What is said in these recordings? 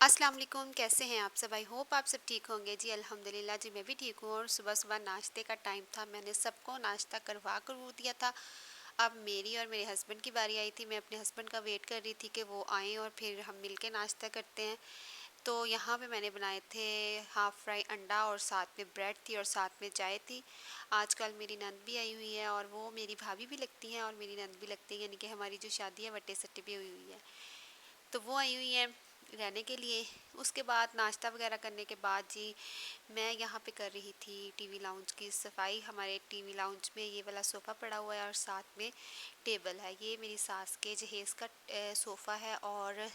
अस्सलाम वालेकुम। कैसे हैं आप सब? आई होप आप सब ठीक होंगे जी। अल्हम्दुलिल्लाह जी, मैं भी ठीक हूँ। और सुबह सुबह नाश्ते का टाइम था, मैंने सबको नाश्ता करवा कर वो दिया था। अब मेरी और मेरे हस्बैंड की बारी आई थी। मैं अपने हस्बैंड का वेट कर रही थी कि वो आएँ और फिर हम मिल के नाश्ता करते हैं। तो यहाँ पे मैंने बनाए थे हाफ़ फ्राई अंडा, और साथ में ब्रेड थी और साथ में चाय थी। आजकल मेरी नंद भी आई हुई है और वो मेरी भाभी भी लगती हैं और मेरी नंद भी लगती है, यानी कि हमारी जो शादी है वट्टे सट्टे भी हुई हुई है, तो वो आई हुई है रहने के लिए। उसके बाद नाश्ता वगैरह करने के बाद जी मैं यहाँ पे कर रही थी टीवी लाउंज की सफाई। हमारे टीवी लाउंज में ये वाला सोफ़ा पड़ा हुआ है और साथ में टेबल है। ये मेरी सास के जहेज़ का सोफ़ा है। और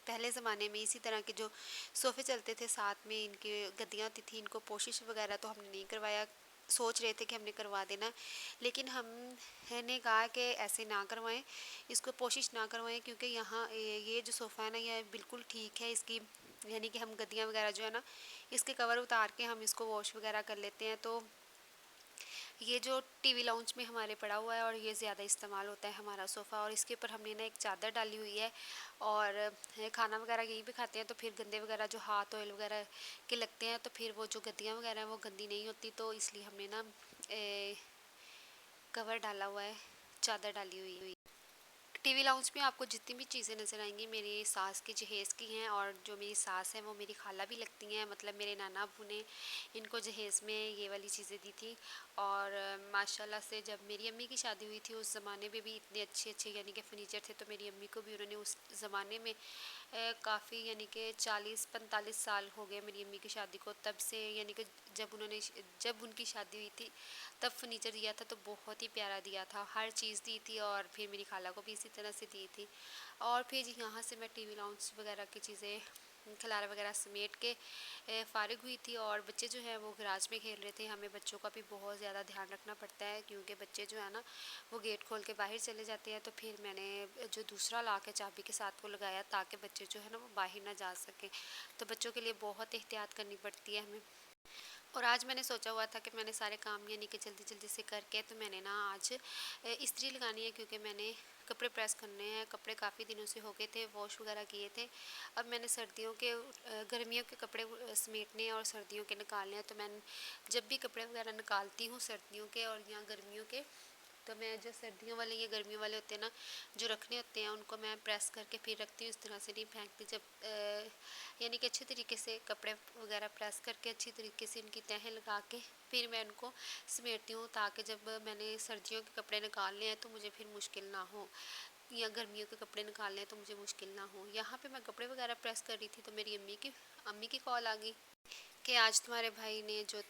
पहले ज़माने में इसी तरह के जो सोफ़े चलते थे, साथ में इनकी गद्दियाँ होती थी। इनको पोशिश वगैरह तो हमने नहीं करवाया, सोच रहे थे कि हमने करवा देना, लेकिन हमने कहा कि ऐसे ना करवाएं, इसको पोशिश ना करवाएं, क्योंकि यहाँ ये जो सोफ़ा है ना, ये बिल्कुल ठीक है। इसकी यानी कि हम गद्दियाँ वगैरह जो है ना, इसके कवर उतार के हम इसको वॉश वगैरह कर लेते हैं। तो ये जो टीवी लाउंज में हमारे पड़ा हुआ है और ये ज़्यादा इस्तेमाल होता है हमारा सोफ़ा। और इसके ऊपर हमने ना एक चादर डाली हुई है, और खाना वगैरह यहीं पे खाते हैं, तो फिर गंदे वगैरह जो हाथ ऑयल वगैरह के लगते हैं, तो फिर वो जो गद्दियाँ वगैरह हैं वो गंदी नहीं होती, तो इसलिए हमने ना कवर डाला हुआ है, चादर डाली हुई। टीवी लाउंज में आपको जितनी भी चीज़ें नज़र आएंगी मेरी सास की जहेज़ की हैं। और जो मेरी सास है वो मेरी खाला भी लगती हैं, मतलब मेरे नाना अब्बू ने इनको जहेज़ में ये वाली चीज़ें दी थी। और माशाल्लाह से जब मेरी अम्मी की शादी हुई थी, उस ज़माने में भी इतने अच्छे अच्छे यानी कि फ़र्नीचर थे, तो मेरी अम्मी को भी उन्होंने उस ज़माने में काफ़ी यानी कि 40-45 साल हो गए मेरी अम्मी की शादी को, तब से यानी कि जब उनकी शादी हुई थी तब फर्नीचर दिया था, तो बहुत ही प्यारा दिया था, हर चीज़ दी थी। और फिर मेरी खाला को भी इसी तरह से दी थी। और फिर यहाँ से मैं टीवी लाउंज वगैरह की चीज़ें खलारा वगैरह समेट के फ़ारिग हुई थी। और बच्चे जो हैं वो गराज में खेल रहे थे। हमें बच्चों का भी बहुत ज़्यादा ध्यान रखना पड़ता है, क्योंकि बच्चे जो है ना वो गेट खोल के बाहर चले जाते हैं। तो फिर मैंने जो दूसरा लॉक है चाबी के साथ वो लगाया, ताकि बच्चे जो है ना वो बाहर ना जा सकें। तो बच्चों के लिए बहुत एहतियात करनी पड़ती है हमें। और आज मैंने सोचा हुआ था कि मैंने सारे काम यानी कि जल्दी जल्दी से करके, तो मैंने ना आज इस्त्री लगानी है, क्योंकि मैंने कपड़े प्रेस करने हैं। कपड़े काफ़ी दिनों से हो गए थे, वॉश वगैरह किए थे। अब मैंने सर्दियों के गर्मियों के कपड़े समेटने हैं और सर्दियों के निकालने हैं। तो मैं जब भी कपड़े वगैरह निकालती हूँ सर्दियों के और या गर्मियों के, तो मैं जो सर्दियों वाले या गर्मियों वाले होते हैं ना, जो रखने होते हैं, उनको मैं प्रेस करके फिर रखती हूँ। इस तरह से नहीं फेंकती। जब यानी कि अच्छे तरीके से कपड़े वगैरह प्रेस करके अच्छी तरीके से इनकी तहें लगा के फिर मैं उनको समेटती हूँ, ताकि जब मैंने सर्दियों के कपड़े निकालने हैं तो मुझे फिर मुश्किल ना हो, या गर्मियों के कपड़े निकालने हैं तो मुझे मुश्किल ना हो। यहाँ पे मैं कपड़े वगैरह प्रेस कर रही थी, तो मेरी अम्मी की कॉल आ गई कि आज तुम्हारे भाई ने जो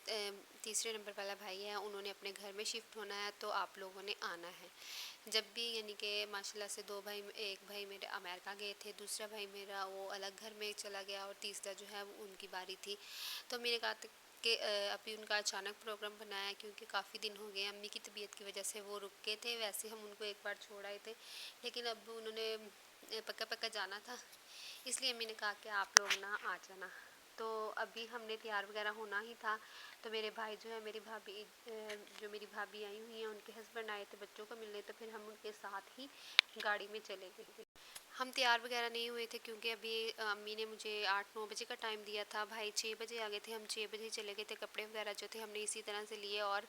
तीसरे नंबर वाला भाई है, उन्होंने अपने घर में शिफ्ट होना है, तो आप लोगों ने आना है। जब भी यानी कि माशाल्लाह से दो भाई, एक भाई मेरे अमेरिका गए थे, दूसरा भाई मेरा वो अलग घर में चला गया, और तीसरा जो है वो उनकी बारी थी। तो मैंने कहा कि अभी उनका अचानक प्रोग्राम बनाया, क्योंकि काफ़ी दिन हो गए अम्मी की तबीयत की वजह से वो रुक गए थे। वैसे हम उनको एक बार छोड़ आए थे, लेकिन अब उन्होंने पक्का पक्का जाना था, इसलिए अम्मी ने कहा कि आप लोग ना आ जाना। तो अभी हमने तैयार वगैरह होना ही था, तो मेरे भाई जो है जो मेरी भाभी आई हुई हैं, उनके हस्बैंड आए थे बच्चों को मिलने, तो फिर हम उनके साथ ही गाड़ी में चले गए। हम तैयार वगैरह नहीं हुए थे, क्योंकि अभी अम्मी ने मुझे 8-9 बजे का टाइम दिया था। भाई 6 बजे आ गए थे, हम 6 बजे चले गए थे। कपड़े वगैरह जो थे हमने इसी तरह से लिए और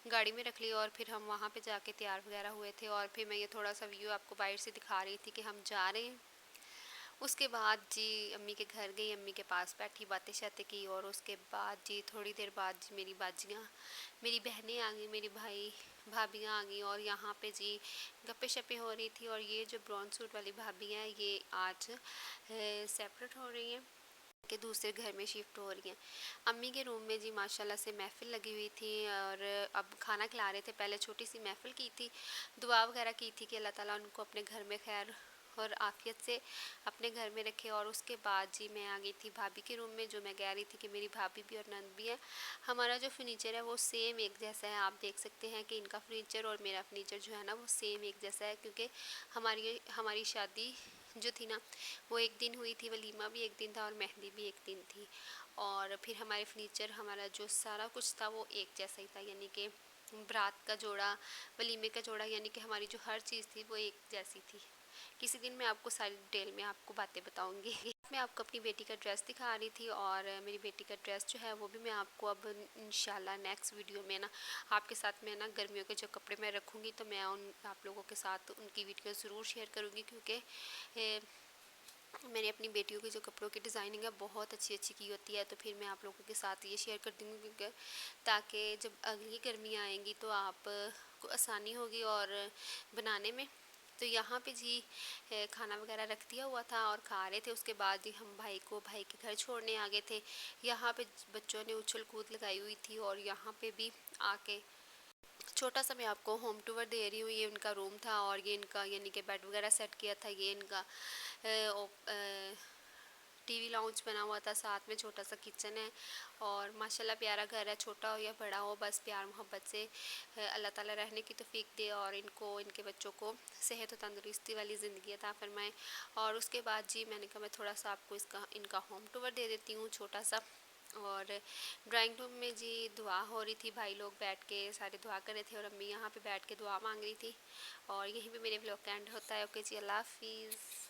गाड़ी में रख लिए, और फिर हम वहाँ पे जाके तैयार वगैरह हुए थे। और फिर मैं ये थोड़ा सा व्यू आपको बाहर से दिखा रही थी कि हम जा रहे हैं। उसके बाद जी अम्मी के घर गई, अम्मी के पास बैठी, बातें शातें की। और उसके बाद जी थोड़ी देर बाद जी मेरी बाजियाँ, मेरी बहनें आ गई, मेरी भाई भाभियाँ आ गई, और यहाँ पे जी गप्पे शप्पे हो रही थी। और ये जो ब्राउन सूट वाली भाभी हैं, ये आज सेपरेट हो रही हैं, के दूसरे घर में शिफ्ट हो रही हैं। अम्मी के रूम में जी माशाल्लाह से महफ़िल लगी हुई थी, और अब खाना खिला रहे थे। पहले छोटी सी महफ़िल की थी, दुआ वगैरह की थी कि अल्लाह ताला उनको अपने घर में खैर और आफियत से अपने घर में रखे। और उसके बाद जी मैं आ गई थी भाभी के रूम में, जो मैं कह रही थी कि मेरी भाभी भी और नंद भी है। हमारा जो फर्नीचर है वो सेम एक जैसा है। आप देख सकते हैं कि इनका फर्नीचर और मेरा फर्नीचर जो है ना वो सेम एक जैसा है, क्योंकि हमारी हमारी शादी जो थी ना वो एक दिन हुई थी, वलीमा भी एक दिन था और मेहंदी भी एक दिन थी। और फिर हमारे फर्नीचर, हमारा जो सारा कुछ था वो एक जैसा ही था, यानी कि बारात का जोड़ा, वलीमे का जोड़ा, यानी कि हमारी जो हर चीज़ थी वो एक जैसी थी। किसी दिन मैं आपको सारी डिटेल में आपको बातें बताऊंगी। मैं आपको अपनी बेटी का ड्रेस दिखा रही थी, और मेरी बेटी का ड्रेस जो है वो भी मैं आपको अब इंशाल्लाह नेक्स्ट वीडियो में ना आपके साथ में ना गर्मियों के जो कपड़े मैं रखूँगी तो मैं उन आप लोगों के साथ उनकी वीडियो ज़रूर शेयर करूँगी, क्योंकि मैंने अपनी बेटियों के जो कपड़ों की डिज़ाइनिंग है बहुत अच्छी अच्छी की होती है। तो फिर मैं आप लोगों के साथ ये शेयर कर दूँगी, क्योंकि ताकि जब अगली गर्मियाँ आएंगी तो आप को आसानी होगी और बनाने में। तो यहाँ पे जी खाना वगैरह रख दिया हुआ था और खा रहे थे। उसके बाद ही हम भाई के घर छोड़ने आ गए थे। यहाँ पे बच्चों ने उछल कूद लगाई हुई थी, और यहाँ पे भी आके छोटा सा मैं आपको होम टूर दे रही हूँ। ये उनका रूम था, और ये इनका यानी कि बेड वगैरह सेट किया था। ये इनका टीवी लाउंज बना हुआ था, साथ में छोटा सा किचन है। और माशाल्लाह प्यारा घर है, छोटा हो या बड़ा हो, बस प्यार मोहब्बत से अल्लाह ताला रहने की तौफीक दे, और इनको इनके बच्चों को सेहत और तंदुरुस्ती वाली ज़िंदगी अता फरमाए। और उसके बाद जी मैंने कहा मैं थोड़ा सा आपको इनका होम टूर दे देती हूँ छोटा सा। और ड्राइंग रूम में जी दुआ हो रही थी, भाई लोग बैठ के सारे दुआ कर रहे थे, और अम्मी यहाँ पे बैठ के दुआ मांग रही थी। और यहीं पे मेरे व्लॉग का एंड होता है। ओके जी, अल्लाह हाफिज़।